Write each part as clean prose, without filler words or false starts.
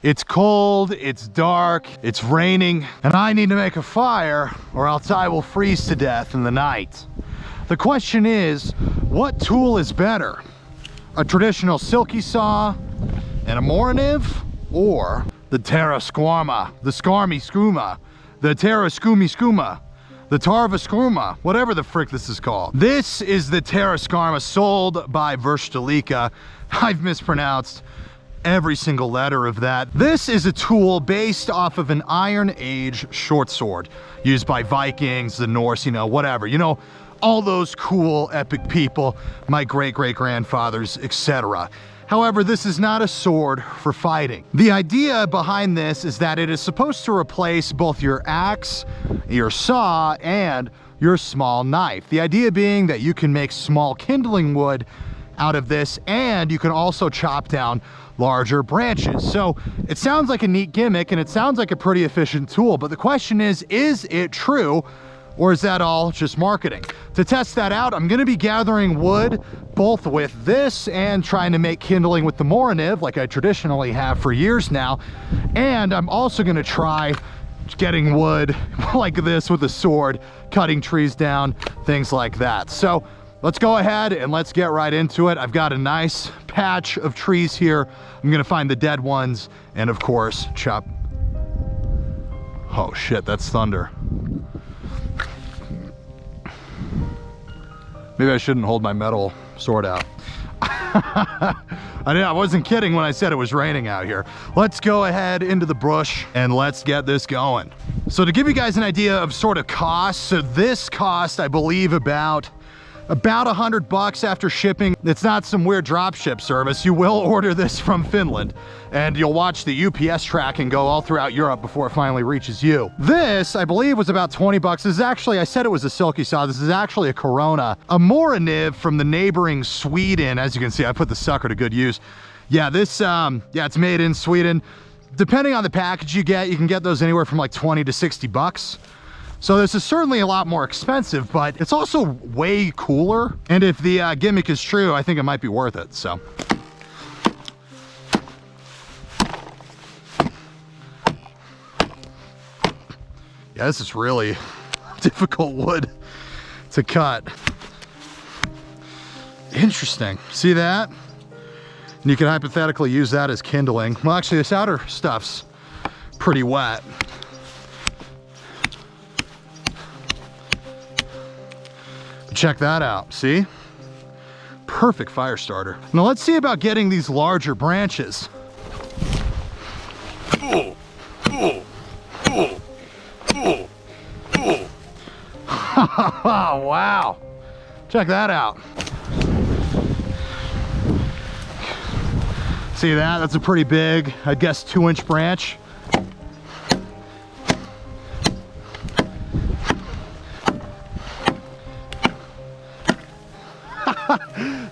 It's cold, it's dark, it's raining, and I need to make a fire or else I will freeze to death in the night. The question is, what tool is better? A traditional silky saw, an amorative, or the Terava Skarma, the Skarmy Skooma, the Terava Skoomy Skooma, the Terava Skarma, whatever the frick this is called. This is the Terava Skarma sold by BUSHCRAFT. I've mispronounced every single letter of that. This is a tool based off of an Iron Age short sword used by Vikings, the Norse, you know, whatever. You know, all those cool epic people, my great-great-grandfathers, etc. However, this is not a sword for fighting. The idea behind this is that it is supposed to replace both your axe, your saw, and your small knife. The idea being that you can make small kindling wood out of this, and you can also chop down larger branches. So it sounds like a neat gimmick, and it sounds like a pretty efficient tool, but the question is it true? Or is that all just marketing? To test that out, I'm gonna be gathering wood, both with this and trying to make kindling with the amorative, like I traditionally have for years now. And I'm also gonna try getting wood like this with a sword, cutting trees down, things like that. So let's go ahead and let's get right into it. I've got a nice patch of trees here. I'm gonna find the dead ones and of course, chop. Oh shit, that's thunder. Maybe I shouldn't hold my metal sword out. I wasn't kidding when I said it was raining out here. Let's go ahead into the bush and let's get this going. So to give you guys an idea of sort of cost, so this cost, I believe, about $100 after shipping. It's not some weird drop ship service. You will order this from Finland and you'll watch the UPS tracking go all throughout Europe before it finally reaches you. This, I believe, was about 20 bucks. This is actually, I said it was a silky saw. This is actually a Corona. A amorative from the neighboring Sweden. As you can see, I put the sucker to good use. Yeah, this, yeah, it's made in Sweden. Depending on the package you can get those anywhere from like 20 to 60 bucks. So this is certainly a lot more expensive, but it's also way cooler. And if the gimmick is true, I think it might be worth it, so. Yeah, this is really difficult wood to cut. Interesting, see that? And you can hypothetically use that as kindling. Well, actually this outer stuff's pretty wet. Check that out, see? Perfect fire starter. Now let's see about getting these larger branches. Wow, check that out. See that? That's a pretty big, I guess, 2-inch branch.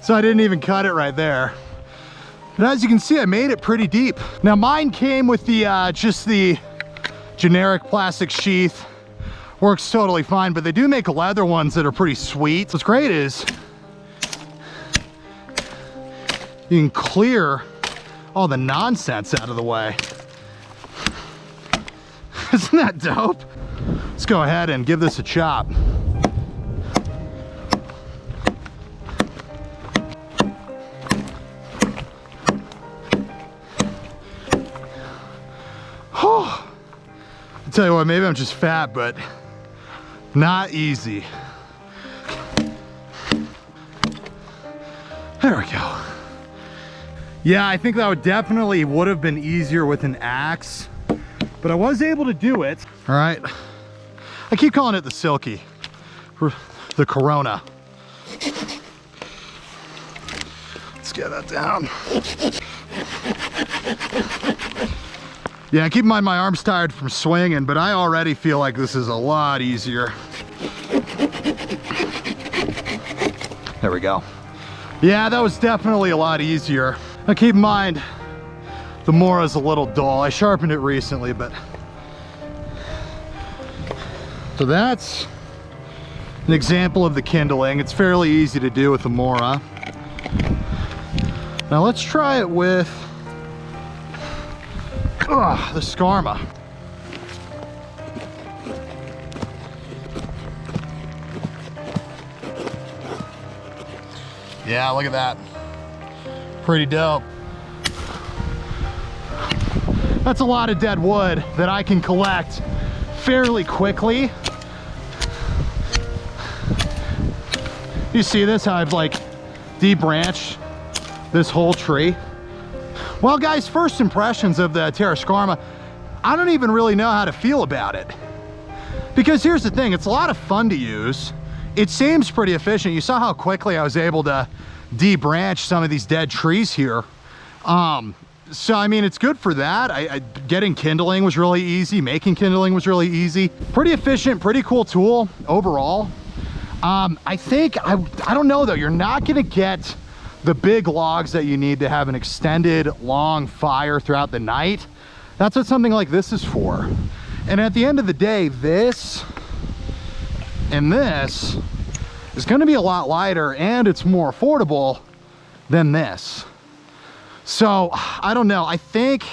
So I didn't even cut it right there. But as you can see, I made it pretty deep. Now mine came with the just the generic plastic sheath. Works totally fine, but they do make leather ones that are pretty sweet. What's great is you can clear all the nonsense out of the way. Isn't that dope? Let's go ahead and give this a chop. Tell you what, maybe I'm just fat, but not easy. There we go. Yeah, I think that would have been easier with an axe, but I was able to do it. All right, I keep calling it the silky, the Corona. Let's get that down. Yeah, keep in mind my arm's tired from swinging, but I already feel like this is a lot easier. There we go. Yeah, that was definitely a lot easier. Now keep in mind, the Mora's a little dull. I sharpened it recently, but. So that's an example of the kindling. It's fairly easy to do with the Mora. Now let's try it with Ugh, the Skarma. Yeah, look at that. Pretty dope. That's a lot of dead wood that I can collect fairly quickly. You see this, how I've like debranched this whole tree? Well guys, first impressions of the Terava Skarma, I don't even really know how to feel about it. Because here's the thing, it's a lot of fun to use. It seems pretty efficient. You saw how quickly I was able to debranch some of these dead trees here. So I mean, it's good for that. Getting kindling was really easy. Making kindling was really easy. Pretty efficient, pretty cool tool overall. I think, I don't know though, you're not gonna get the big logs that you need to have an extended long fire throughout the night. That's what something like this is for. And at the end of the day, this and this is gonna be a lot lighter and it's more affordable than this. So I don't know, I think,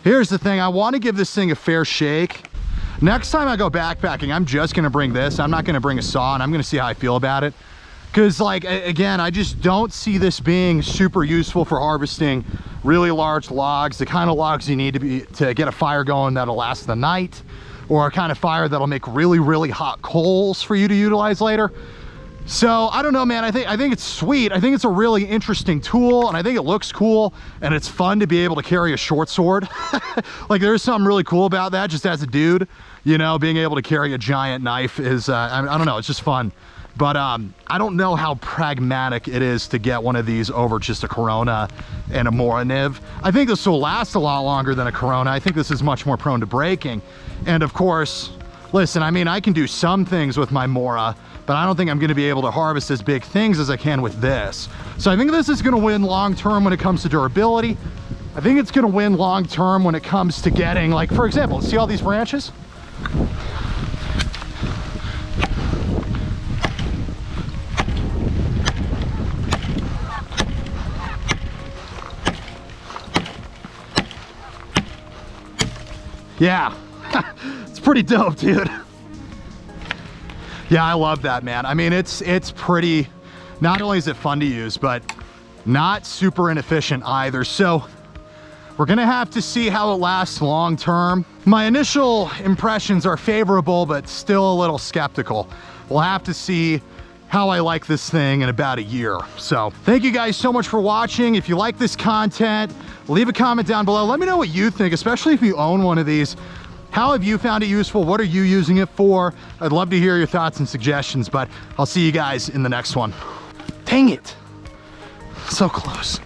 here's the thing, I wanna give this thing a fair shake. Next time I go backpacking, I'm just gonna bring this. I'm not gonna bring a saw and I'm gonna see how I feel about it. Cause like, again, I just don't see this being super useful for harvesting really large logs, the kind of logs you need to get a fire going that'll last the night, or a kind of fire that'll make really, really hot coals for you to utilize later. So I don't know, man, I think it's sweet. I think it's a really interesting tool and I think it looks cool and it's fun to be able to carry a short sword. Like there's something really cool about that just as a dude, you know, being able to carry a giant knife is, I don't know, it's just fun. But I don't know how pragmatic it is to get one of these over just a Corona and a Mora Niv. I think this will last a lot longer than a Corona. I think this is much more prone to breaking. And of course, listen, I mean, I can do some things with my Mora, but I don't think I'm gonna be able to harvest as big things as I can with this. So I think this is gonna win long-term when it comes to durability. I think it's gonna win long-term when it comes to getting, like, for example, see all these branches? Yeah, it's pretty dope, dude. Yeah, I love that, man. I mean, it's pretty, not only is it fun to use, but not super inefficient either. So we're gonna have to see how it lasts long term. My initial impressions are favorable, but still a little skeptical. We'll have to see how I like this thing in about a year. So thank you guys so much for watching. If you like this content, leave a comment down below. Let me know what you think, especially if you own one of these. How have you found it useful? What are you using it for? I'd love to hear your thoughts and suggestions, but I'll see you guys in the next one. Dang it. So close.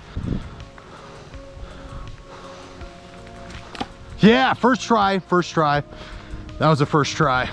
Yeah, first try. That was a first try.